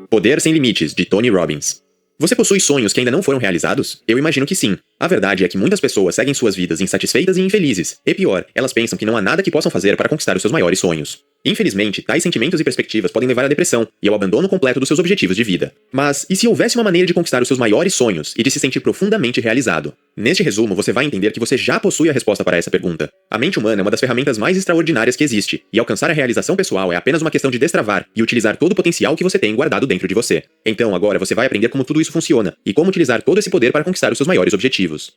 Poder Sem Limites, de Tony Robbins. Você possui sonhos que ainda não foram realizados? Eu imagino que sim. A verdade é que muitas pessoas seguem suas vidas insatisfeitas e infelizes. E pior, elas pensam que não há nada que possam fazer para conquistar os seus maiores sonhos. Infelizmente, tais sentimentos e perspectivas podem levar à depressão e ao abandono completo dos seus objetivos de vida. Mas, e se houvesse uma maneira de conquistar os seus maiores sonhos e de se sentir profundamente realizado? Neste resumo, você vai entender que você já possui a resposta para essa pergunta. A mente humana é uma das ferramentas mais extraordinárias que existe, e alcançar a realização pessoal é apenas uma questão de destravar e utilizar todo o potencial que você tem guardado dentro de você. Então, agora você vai aprender como tudo isso funciona e como utilizar todo esse poder para conquistar os seus maiores objetivos.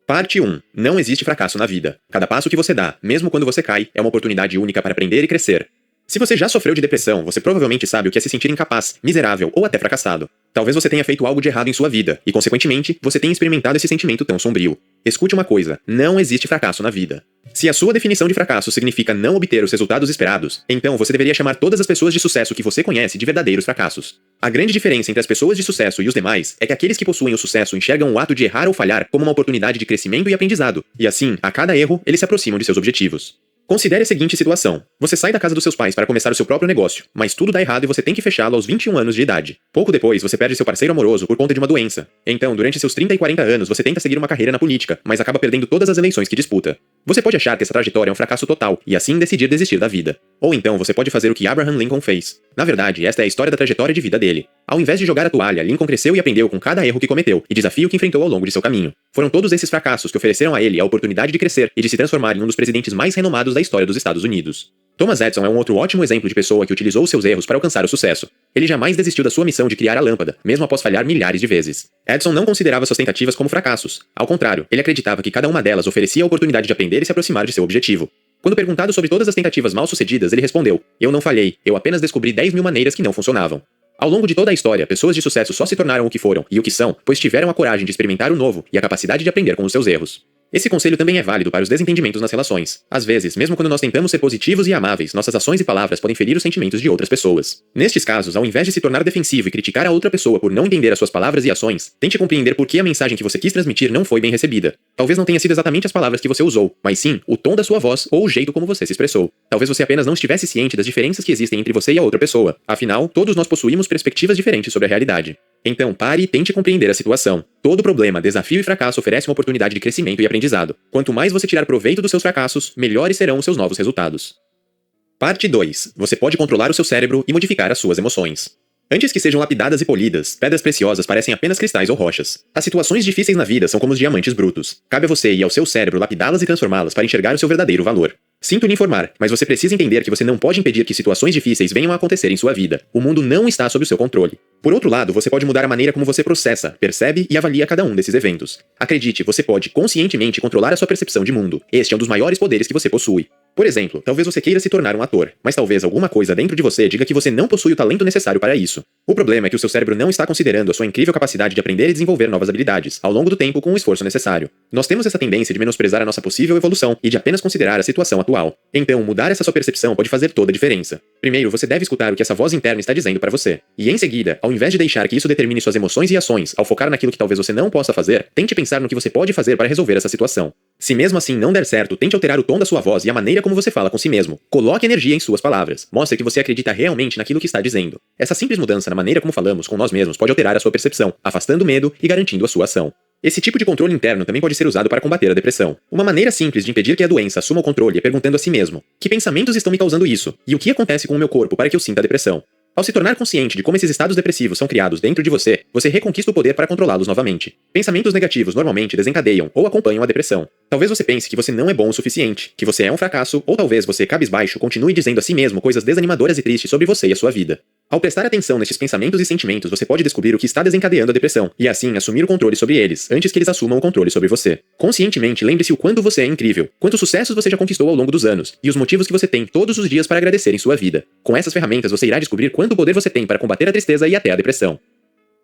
Parte 1. Não existe fracasso na vida. Cada passo que você dá, mesmo quando você cai, é uma oportunidade única para aprender e crescer. Se você já sofreu de depressão, você provavelmente sabe o que é se sentir incapaz, miserável ou até fracassado. Talvez você tenha feito algo de errado em sua vida, e consequentemente, você tenha experimentado esse sentimento tão sombrio. Escute uma coisa, não existe fracasso na vida. Se a sua definição de fracasso significa não obter os resultados esperados, então você deveria chamar todas as pessoas de sucesso que você conhece de verdadeiros fracassos. A grande diferença entre as pessoas de sucesso e os demais é que aqueles que possuem o sucesso enxergam o ato de errar ou falhar como uma oportunidade de crescimento e aprendizado, e assim, a cada erro, eles se aproximam de seus objetivos. Considere a seguinte situação. Você sai da casa dos seus pais para começar o seu próprio negócio, mas tudo dá errado e você tem que fechá-lo aos 21 anos de idade. Pouco depois, você perde seu parceiro amoroso por conta de uma doença. Então, durante seus 30 e 40 anos, você tenta seguir uma carreira na política, mas acaba perdendo todas as eleições que disputa. Você pode achar que essa trajetória é um fracasso total e assim decidir desistir da vida. Ou então você pode fazer o que Abraham Lincoln fez. Na verdade, esta é a história da trajetória de vida dele. Ao invés de jogar a toalha, Lincoln cresceu e aprendeu com cada erro que cometeu e desafio que enfrentou ao longo de seu caminho. Foram todos esses fracassos que ofereceram a ele a oportunidade de crescer e de se transformar em um dos presidentes mais renomados da história dos Estados Unidos. Thomas Edison é um outro ótimo exemplo de pessoa que utilizou seus erros para alcançar o sucesso. Ele jamais desistiu da sua missão de criar a lâmpada, mesmo após falhar milhares de vezes. Edison não considerava suas tentativas como fracassos. Ao contrário, ele acreditava que cada uma delas oferecia a oportunidade de aprender e se aproximar de seu objetivo. Quando perguntado sobre todas as tentativas mal-sucedidas, ele respondeu: "Eu não falhei, eu apenas descobri 10.000 maneiras que não funcionavam." Ao longo de toda a história, pessoas de sucesso só se tornaram o que foram e o que são, pois tiveram a coragem de experimentar o novo e a capacidade de aprender com os seus erros. Esse conselho também é válido para os desentendimentos nas relações. Às vezes, mesmo quando nós tentamos ser positivos e amáveis, nossas ações e palavras podem ferir os sentimentos de outras pessoas. Nestes casos, ao invés de se tornar defensivo e criticar a outra pessoa por não entender as suas palavras e ações, tente compreender por que a mensagem que você quis transmitir não foi bem recebida. Talvez não tenha sido exatamente as palavras que você usou, mas sim o tom da sua voz ou o jeito como você se expressou. Talvez você apenas não estivesse ciente das diferenças que existem entre você e a outra pessoa. Afinal, todos nós possuímos perspectivas diferentes sobre a realidade. Então pare e tente compreender a situação. Todo problema, desafio e fracasso oferece uma oportunidade de crescimento e aprendizado. Quanto mais você tirar proveito dos seus fracassos, melhores serão os seus novos resultados. Parte 2. Você pode controlar o seu cérebro e modificar as suas emoções. Antes que sejam lapidadas e polidas, pedras preciosas parecem apenas cristais ou rochas. As situações difíceis na vida são como os diamantes brutos. Cabe a você e ao seu cérebro lapidá-las e transformá-las para enxergar o seu verdadeiro valor. Sinto lhe informar, mas você precisa entender que você não pode impedir que situações difíceis venham a acontecer em sua vida. O mundo não está sob o seu controle. Por outro lado, você pode mudar a maneira como você processa, percebe e avalia cada um desses eventos. Acredite, você pode conscientemente controlar a sua percepção de mundo. Este é um dos maiores poderes que você possui. Por exemplo, talvez você queira se tornar um ator, mas talvez alguma coisa dentro de você diga que você não possui o talento necessário para isso. O problema é que o seu cérebro não está considerando a sua incrível capacidade de aprender e desenvolver novas habilidades, ao longo do tempo com o esforço necessário. Nós temos essa tendência de menosprezar a nossa possível evolução e de apenas considerar a situação atual. Então, mudar essa sua percepção pode fazer toda a diferença. Primeiro, você deve escutar o que essa voz interna está dizendo para você. E em seguida, ao invés de deixar que isso determine suas emoções e ações, ao focar naquilo que talvez você não possa fazer, tente pensar no que você pode fazer para resolver essa situação. Se mesmo assim não der certo, tente alterar o tom da sua voz e a maneira como você fala com si mesmo. Coloque energia em suas palavras. Mostre que você acredita realmente naquilo que está dizendo. Essa simples mudança na maneira como falamos com nós mesmos pode alterar a sua percepção, afastando o medo e garantindo a sua ação. Esse tipo de controle interno também pode ser usado para combater a depressão. Uma maneira simples de impedir que a doença assuma o controle é perguntando a si mesmo: que pensamentos estão me causando isso? E o que acontece com o meu corpo para que eu sinta a depressão? Ao se tornar consciente de como esses estados depressivos são criados dentro de você, você reconquista o poder para controlá-los novamente. Pensamentos negativos normalmente desencadeiam ou acompanham a depressão. Talvez você pense que você não é bom o suficiente, que você é um fracasso, ou talvez você, cabisbaixo, continue dizendo a si mesmo coisas desanimadoras e tristes sobre você e a sua vida. Ao prestar atenção nesses pensamentos e sentimentos, você pode descobrir o que está desencadeando a depressão, e assim assumir o controle sobre eles, antes que eles assumam o controle sobre você. Conscientemente, lembre-se o quanto você é incrível, quantos sucessos você já conquistou ao longo dos anos, e os motivos que você tem todos os dias para agradecer em sua vida. Com essas ferramentas, você irá descobrir quanto poder você tem para combater a tristeza e até a depressão.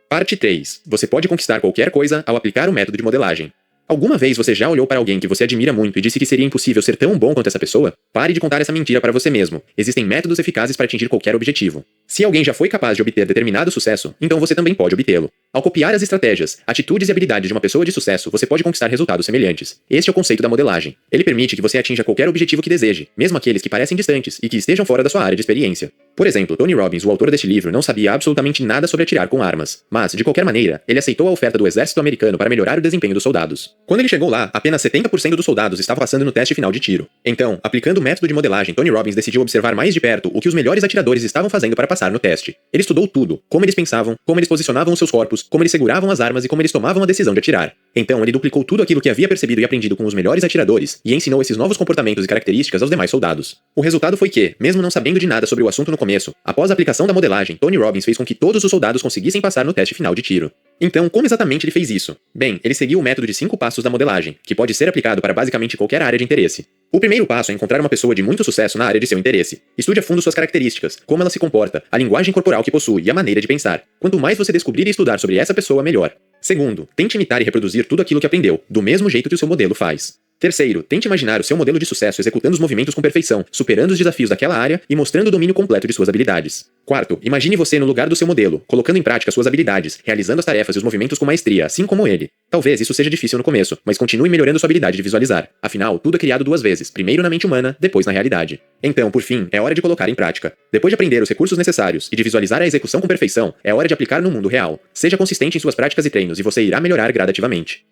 Parte 3. Você pode conquistar qualquer coisa ao aplicar o método de modelagem. Alguma vez você já olhou para alguém que você admira muito e disse que seria impossível ser tão bom quanto essa pessoa? Pare de contar essa mentira para você mesmo. Existem métodos eficazes para atingir qualquer objetivo. Se alguém já foi capaz de obter determinado sucesso, então você também pode obtê-lo. Ao copiar as estratégias, atitudes e habilidades de uma pessoa de sucesso, você pode conquistar resultados semelhantes. Este é o conceito da modelagem. Ele permite que você atinja qualquer objetivo que deseje, mesmo aqueles que parecem distantes e que estejam fora da sua área de experiência. Por exemplo, Tony Robbins, o autor deste livro, não sabia absolutamente nada sobre atirar com armas. Mas, de qualquer maneira, ele aceitou a oferta do exército americano para melhorar o desempenho dos soldados. Quando ele chegou lá, apenas 70% dos soldados estavam passando no teste final de tiro. Então, aplicando o método de modelagem, Tony Robbins decidiu observar mais de perto o que os melhores atiradores estavam fazendo para passar no teste. Ele estudou tudo, como eles pensavam, como eles posicionavam os seus corpos, como eles seguravam as armas e como eles tomavam a decisão de atirar. Então, ele duplicou tudo aquilo que havia percebido e aprendido com os melhores atiradores e ensinou esses novos comportamentos e características aos demais soldados. O resultado foi que, mesmo não sabendo de nada sobre o assunto no começo, após a aplicação da modelagem, Tony Robbins fez com que todos os soldados conseguissem passar no teste final de tiro. Então, como exatamente ele fez isso? Bem, ele seguiu o método de 5 passos da modelagem, que pode ser aplicado para basicamente qualquer área de interesse. O primeiro passo é encontrar uma pessoa de muito sucesso na área de seu interesse. Estude a fundo suas características, como ela se comporta, a linguagem corporal que possui e a maneira de pensar. Quanto mais você descobrir e estudar sobre essa pessoa, melhor. Segundo, tente imitar e reproduzir tudo aquilo que aprendeu, do mesmo jeito que o seu modelo faz. Terceiro, tente imaginar o seu modelo de sucesso executando os movimentos com perfeição, superando os desafios daquela área e mostrando o domínio completo de suas habilidades. Quarto, imagine você no lugar do seu modelo, colocando em prática suas habilidades, realizando as tarefas e os movimentos com maestria, assim como ele. Talvez isso seja difícil no começo, mas continue melhorando sua habilidade de visualizar. Afinal, tudo é criado 2 vezes, primeiro na mente humana, depois na realidade. Então, por fim, é hora de colocar em prática. Depois de aprender os recursos necessários e de visualizar a execução com perfeição, é hora de aplicar no mundo real. Seja consistente em suas práticas e treinos e você irá melhorar gradativamente.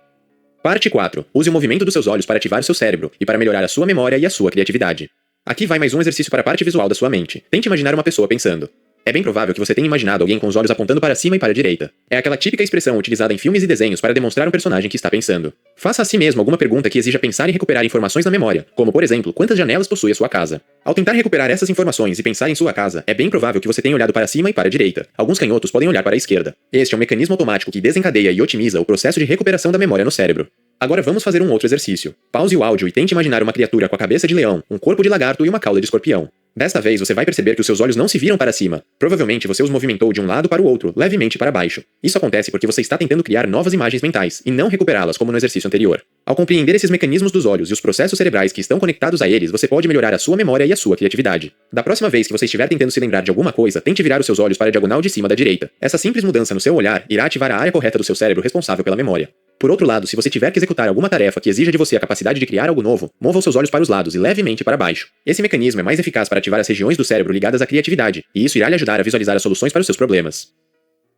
Parte 4. Use o movimento dos seus olhos para ativar seu cérebro e para melhorar a sua memória e a sua criatividade. Aqui vai mais um exercício para a parte visual da sua mente. Tente imaginar uma pessoa pensando. É bem provável que você tenha imaginado alguém com os olhos apontando para cima e para a direita. É aquela típica expressão utilizada em filmes e desenhos para demonstrar um personagem que está pensando. Faça a si mesmo alguma pergunta que exija pensar e recuperar informações na memória, como por exemplo, quantas janelas possui a sua casa. Ao tentar recuperar essas informações e pensar em sua casa, é bem provável que você tenha olhado para cima e para a direita. Alguns canhotos podem olhar para a esquerda. Este é um mecanismo automático que desencadeia e otimiza o processo de recuperação da memória no cérebro. Agora vamos fazer um outro exercício. Pause o áudio e tente imaginar uma criatura com a cabeça de leão, um corpo de lagarto e uma cauda de escorpião. Desta vez você vai perceber que os seus olhos não se viram para cima. Provavelmente você os movimentou de um lado para o outro, levemente para baixo. Isso acontece porque você está tentando criar novas imagens mentais, e não recuperá-las como no exercício anterior. Ao compreender esses mecanismos dos olhos e os processos cerebrais que estão conectados a eles, você pode melhorar a sua memória e a sua criatividade. Da próxima vez que você estiver tentando se lembrar de alguma coisa, tente virar os seus olhos para a diagonal de cima da direita. Essa simples mudança no seu olhar irá ativar a área correta do seu cérebro responsável pela memória. Por outro lado, se você tiver que executar alguma tarefa que exija de você a capacidade de criar algo novo, mova os seus olhos para os lados e levemente para baixo. Esse mecanismo é mais eficaz para ativar as regiões do cérebro ligadas à criatividade, e isso irá lhe ajudar a visualizar as soluções para os seus problemas.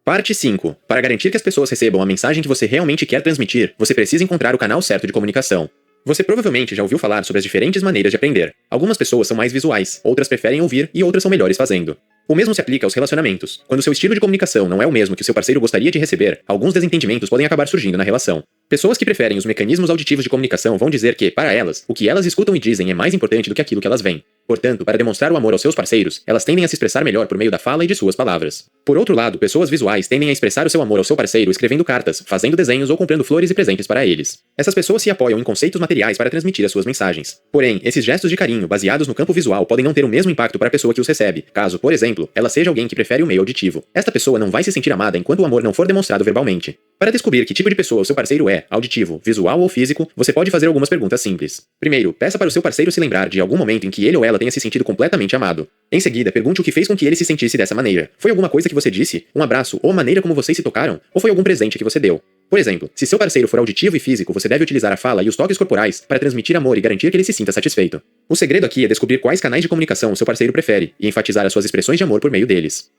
Parte 5. Para garantir que as pessoas recebam a mensagem que você realmente quer transmitir, você precisa encontrar o canal certo de comunicação. Você provavelmente já ouviu falar sobre as diferentes maneiras de aprender. Algumas pessoas são mais visuais, outras preferem ouvir e outras são melhores fazendo. O mesmo se aplica aos relacionamentos. Quando seu estilo de comunicação não é o mesmo que o seu parceiro gostaria de receber, alguns desentendimentos podem acabar surgindo na relação. Pessoas que preferem os mecanismos auditivos de comunicação vão dizer que, para elas, o que elas escutam e dizem é mais importante do que aquilo que elas veem. Portanto, para demonstrar o amor aos seus parceiros, elas tendem a se expressar melhor por meio da fala e de suas palavras. Por outro lado, pessoas visuais tendem a expressar o seu amor ao seu parceiro escrevendo cartas, fazendo desenhos ou comprando flores e presentes para eles. Essas pessoas se apoiam em conceitos materiais para transmitir as suas mensagens. Porém, esses gestos de carinho baseados no campo visual podem não ter o mesmo impacto para a pessoa que os recebe, caso, por exemplo, ela seja alguém que prefere o meio auditivo. Esta pessoa não vai se sentir amada enquanto o amor não for demonstrado verbalmente. Para descobrir que tipo de pessoa o seu parceiro é, auditivo, visual ou físico, você pode fazer algumas perguntas simples. Primeiro, peça para o seu parceiro se lembrar de algum momento em que ele ou ela tenha se sentido completamente amado. Em seguida, pergunte o que fez com que ele se sentisse dessa maneira. Foi alguma coisa que você disse? Um abraço? Ou a maneira como vocês se tocaram? Ou foi algum presente que você deu? Por exemplo, se seu parceiro for auditivo e físico, você deve utilizar a fala e os toques corporais para transmitir amor e garantir que ele se sinta satisfeito. O segredo aqui é descobrir quais canais de comunicação o seu parceiro prefere e enfatizar as suas expressões de amor por meio deles.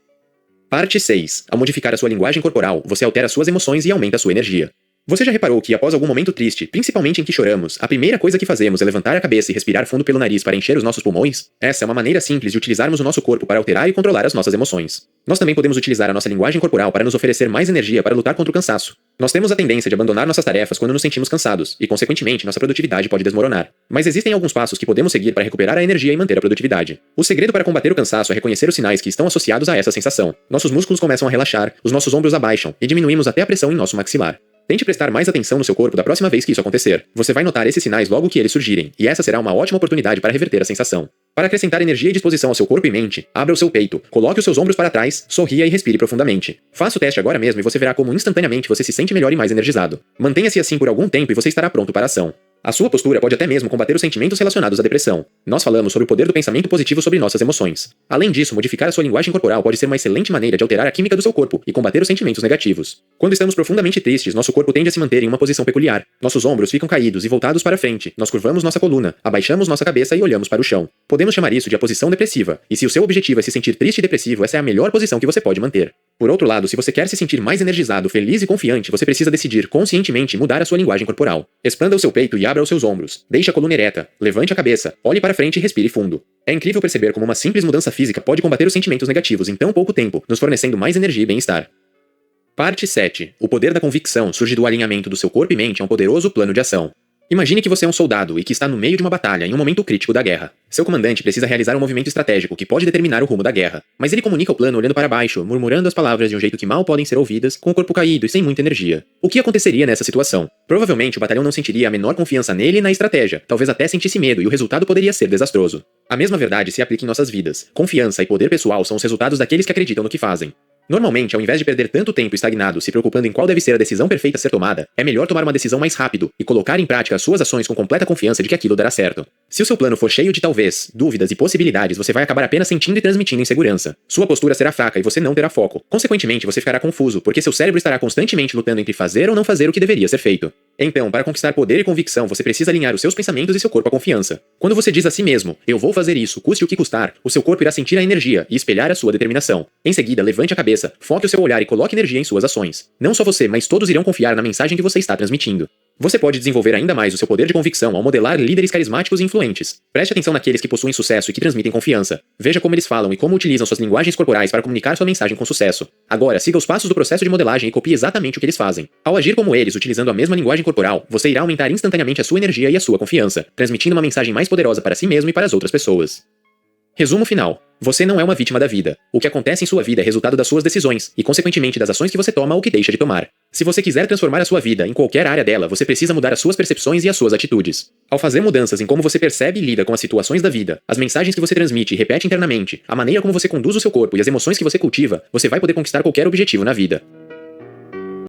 Parte 6. Ao modificar a sua linguagem corporal, você altera suas emoções e aumenta a sua energia. Você já reparou que, após algum momento triste, principalmente em que choramos, a primeira coisa que fazemos é levantar a cabeça e respirar fundo pelo nariz para encher os nossos pulmões? Essa é uma maneira simples de utilizarmos o nosso corpo para alterar e controlar as nossas emoções. Nós também podemos utilizar a nossa linguagem corporal para nos oferecer mais energia para lutar contra o cansaço. Nós temos a tendência de abandonar nossas tarefas quando nos sentimos cansados, e, consequentemente, nossa produtividade pode desmoronar. Mas existem alguns passos que podemos seguir para recuperar a energia e manter a produtividade. O segredo para combater o cansaço é reconhecer os sinais que estão associados a essa sensação. Nossos músculos começam a relaxar, os nossos ombros abaixam, e diminuímos até a pressão em nosso maxilar. Tente prestar mais atenção no seu corpo da próxima vez que isso acontecer. Você vai notar esses sinais logo que eles surgirem, e essa será uma ótima oportunidade para reverter a sensação. Para acrescentar energia e disposição ao seu corpo e mente, abra o seu peito, coloque os seus ombros para trás, sorria e respire profundamente. Faça o teste agora mesmo e você verá como instantaneamente você se sente melhor e mais energizado. Mantenha-se assim por algum tempo e você estará pronto para a ação. A sua postura pode até mesmo combater os sentimentos relacionados à depressão. Nós falamos sobre o poder do pensamento positivo sobre nossas emoções. Além disso, modificar a sua linguagem corporal pode ser uma excelente maneira de alterar a química do seu corpo e combater os sentimentos negativos. Quando estamos profundamente tristes, nosso corpo tende a se manter em uma posição peculiar. Nossos ombros ficam caídos e voltados para frente, nós curvamos nossa coluna, abaixamos nossa cabeça e olhamos para o chão. Podemos chamar isso de a posição depressiva, e se o seu objetivo é se sentir triste e depressivo, essa é a melhor posição que você pode manter. Por outro lado, se você quer se sentir mais energizado, feliz e confiante, você precisa decidir conscientemente mudar a sua linguagem corporal. Expanda o seu peito e abra os seus ombros. Deixe a coluna ereta. Levante a cabeça. Olhe para frente e respire fundo. É incrível perceber como uma simples mudança física pode combater os sentimentos negativos em tão pouco tempo, nos fornecendo mais energia e bem-estar. Parte 7. O poder da convicção surge do alinhamento do seu corpo e mente a um poderoso plano de ação. Imagine que você é um soldado e que está no meio de uma batalha em um momento crítico da guerra. Seu comandante precisa realizar um movimento estratégico que pode determinar o rumo da guerra, mas ele comunica o plano olhando para baixo, murmurando as palavras de um jeito que mal podem ser ouvidas, com o corpo caído e sem muita energia. O que aconteceria nessa situação? Provavelmente o batalhão não sentiria a menor confiança nele e na estratégia, talvez até sentisse medo e o resultado poderia ser desastroso. A mesma verdade se aplica em nossas vidas. Confiança e poder pessoal são os resultados daqueles que acreditam no que fazem. Normalmente, ao invés de perder tanto tempo estagnado se preocupando em qual deve ser a decisão perfeita a ser tomada, é melhor tomar uma decisão mais rápido e colocar em prática as suas ações com completa confiança de que aquilo dará certo. Se o seu plano for cheio de talvez, dúvidas e possibilidades, você vai acabar apenas sentindo e transmitindo insegurança. Sua postura será fraca e você não terá foco. Consequentemente, você ficará confuso, porque seu cérebro estará constantemente lutando entre fazer ou não fazer o que deveria ser feito. Então, para conquistar poder e convicção, você precisa alinhar os seus pensamentos e seu corpo à confiança. Quando você diz a si mesmo, eu vou fazer isso, custe o que custar, o seu corpo irá sentir a energia e espelhar a sua determinação. Em seguida, levante a cabeça, foque o seu olhar e coloque energia em suas ações. Não só você, mas todos irão confiar na mensagem que você está transmitindo. Você pode desenvolver ainda mais o seu poder de convicção ao modelar líderes carismáticos e influentes. Preste atenção naqueles que possuem sucesso e que transmitem confiança. Veja como eles falam e como utilizam suas linguagens corporais para comunicar sua mensagem com sucesso. Agora, siga os passos do processo de modelagem e copie exatamente o que eles fazem. Ao agir como eles, utilizando a mesma linguagem corporal, você irá aumentar instantaneamente a sua energia e a sua confiança, transmitindo uma mensagem mais poderosa para si mesmo e para as outras pessoas. Resumo final. Você não é uma vítima da vida. O que acontece em sua vida é resultado das suas decisões, e consequentemente das ações que você toma ou que deixa de tomar. Se você quiser transformar a sua vida em qualquer área dela, você precisa mudar as suas percepções e as suas atitudes. Ao fazer mudanças em como você percebe e lida com as situações da vida, as mensagens que você transmite e repete internamente, a maneira como você conduz o seu corpo e as emoções que você cultiva, você vai poder conquistar qualquer objetivo na vida.